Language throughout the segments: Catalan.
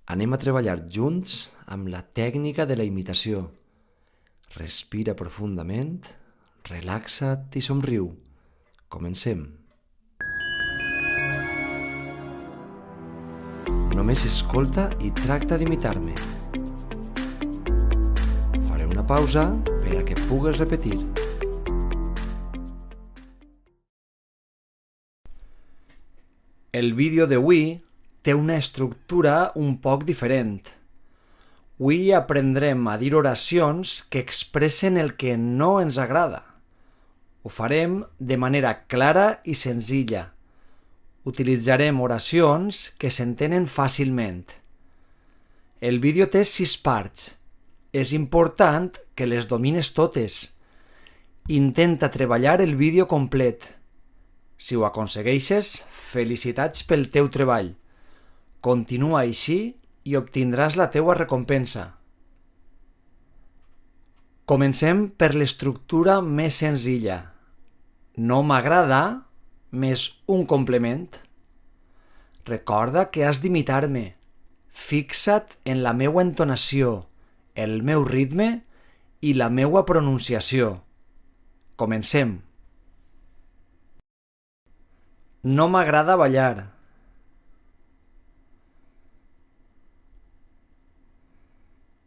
Anem a treballar junts amb la tècnica de la imitació. Respira profundament, relaxa't i somriu. Comencem. Només escolta i tracta d'imitar-me. Faré una pausa per a que pugues repetir. El vídeo d'avui té una estructura un poc diferent. Avui aprendrem a dir oracions que expressen el que no ens agrada. Ho farem de manera clara i senzilla. Utilitzarem oracions que s'entenen fàcilment. El vídeo té 6 parts. És important que les domines totes. Intenta treballar el vídeo complet. Si ho aconsegueixes, felicitats pel teu treball. Continua així i obtindràs la teua recompensa. Comencem per l'estructura més senzilla. No m'agrada més un complement. Recorda que has d'imitar-me. Fixa't en la meua entonació, el meu ritme i la meua pronunciació. Comencem. No m'agrada ballar.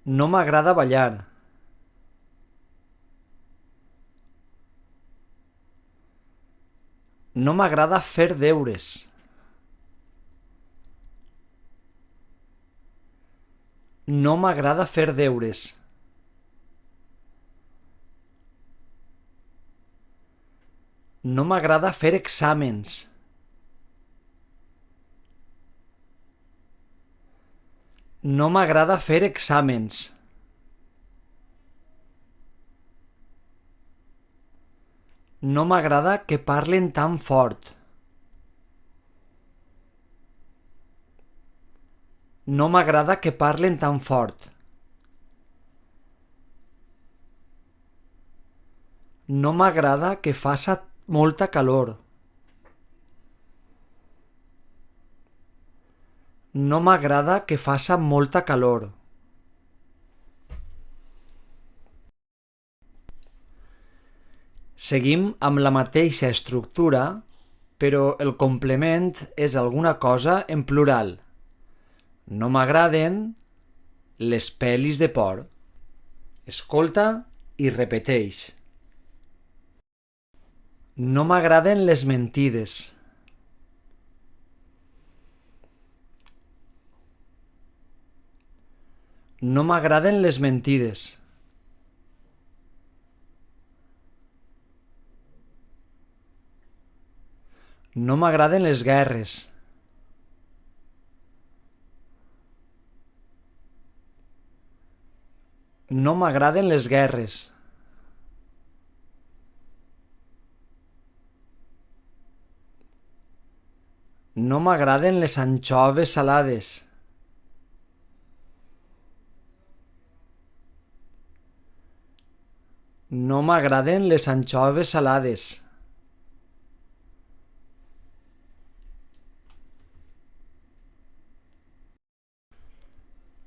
No m'agrada ballar. No m'agrada fer deures. No m'agrada fer deures. No m'agrada fer exàmens. No m'agrada fer exàmens. No m'agrada que parlen tan fort. No m'agrada que parlen tan fort. No m'agrada que faça molta calor. No m'agrada que faça molta calor. Seguim amb la mateixa estructura, però el complement és alguna cosa en plural. No m'agraden les pel·lis de por. Escolta i repeteix. No m'agraden les mentides. No m'agraden les mentides. No m'agraden les guerres. No m'agraden les guerres. No m'agraden les anxoves salades. No m'agraden les anxoves salades.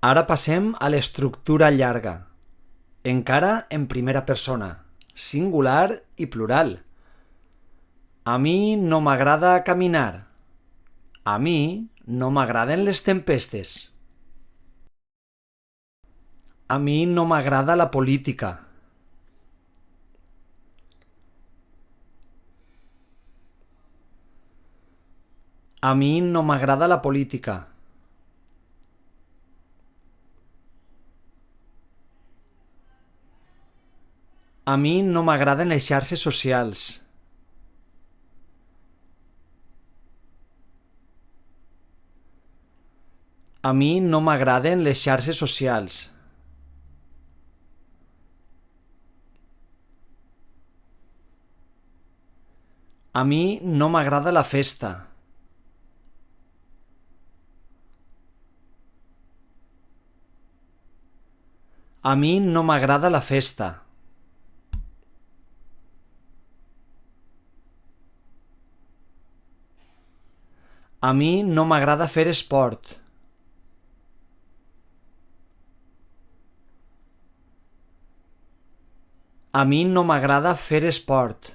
Ara passem a l'estructura llarga. Encara en primera persona, singular i plural. A mi no m'agrada caminar. A mi no m'agraden les tempestes. A mi no m'agrada la política. A mi no m'agrada la política. A mi no m'agraden les xarxes socials. A mi no m'agraden les xarxes socials. A mi no m'agrada la festa. A mi no m'agrada la festa. A mi no m'agrada fer esport. A mi no m'agrada fer esport.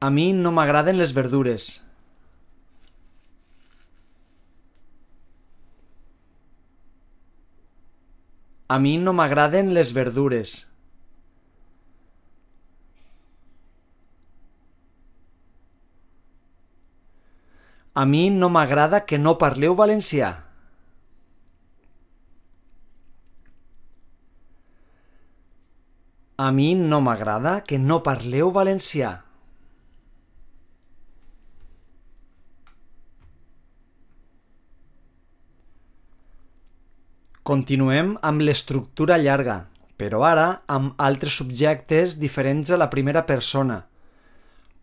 A mi no m'agraden les verdures. A mi no m'agraden les verdures. A mi no m'agrada que no parleu valencià. A mi no m'agrada que no parleu valencià. Continuem amb l'estructura llarga, però ara amb altres subjectes diferents a la primera persona.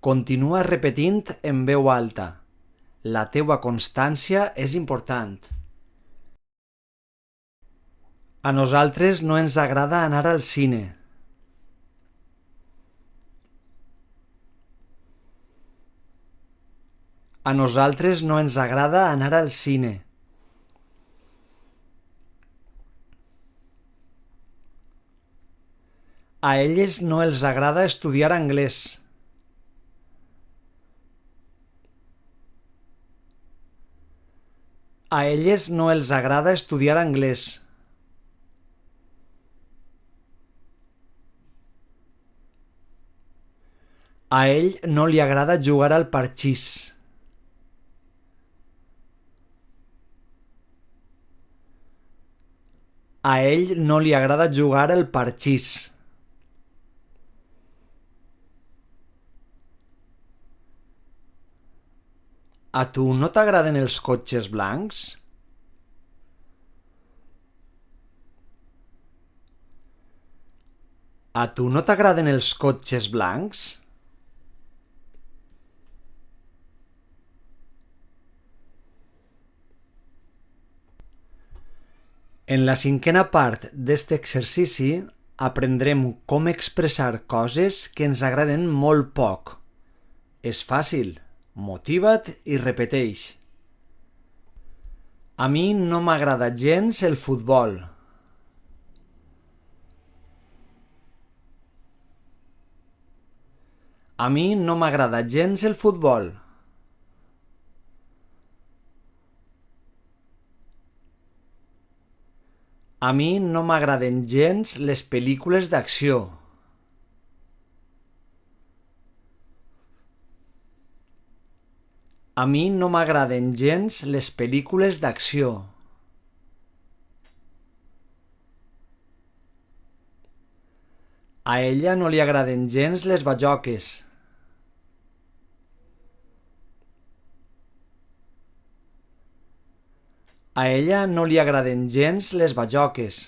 Continua repetint en veu alta. La teua constància és important. A nosaltres no ens agrada anar al cine. A nosaltres no ens agrada anar al cine. A elles no els agrada estudiar anglès. A elles no els agrada estudiar anglès. A ell no li agrada jugar al parxís. A ell no li agrada jugar al parxís. A tu no t'agraden els cotxes blancs? A tu no t'agraden els cotxes blancs? En la cinquena part d'este exercici aprendrem com expressar coses que ens agraden molt poc. És fàcil. Motiva't i repeteix. A mi no m'agrada gens el futbol. A mi no m'agrada gens el futbol. A mi no m'agraden gens les pel·lícules d'acció. A mi no m'agraden gens les pel·lícules d'acció. A ella no li agraden gens les bajoques. A ella no li agraden gens les bajoques.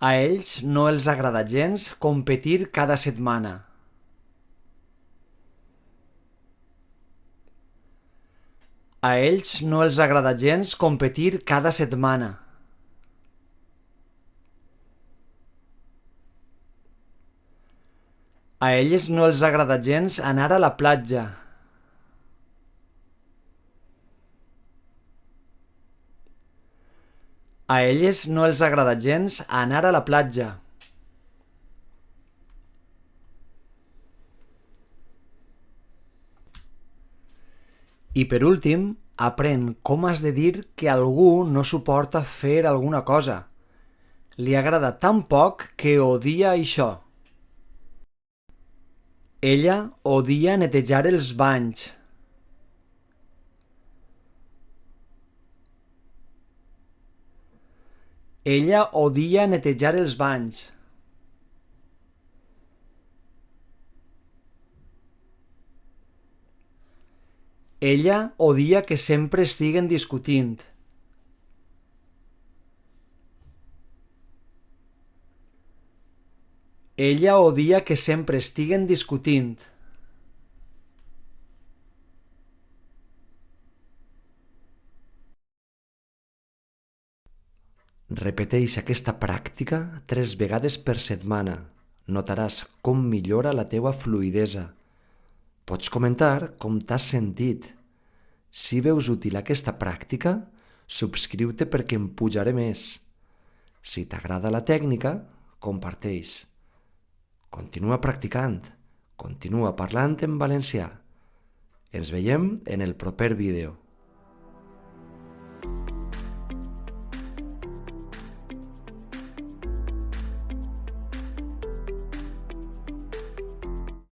A ells no els agrada gens competir cada setmana. A ells no els agrada gens competir cada setmana. A elles no els agrada gens anar a la platja. A elles no els agrada gens anar a la platja. I per últim, aprèn com has de dir que algú no suporta fer alguna cosa. Li agrada tan poc que odia això. Ella odia netejar els banys. Ella odia netejar els banys. Ella odia que sempre estiguen discutint. Ella odia que sempre estiguen discutint. Repeteix aquesta pràctica 3 vegades per setmana. Notaràs com millora la teua fluïdesa. Pots comentar com t'has sentit. Si veus útil aquesta pràctica, subscriu-te perquè em pujaré més. Si t'agrada la tècnica, comparteix. Continua practicant, continua parlant en valencià. Ens veiem en el proper vídeo.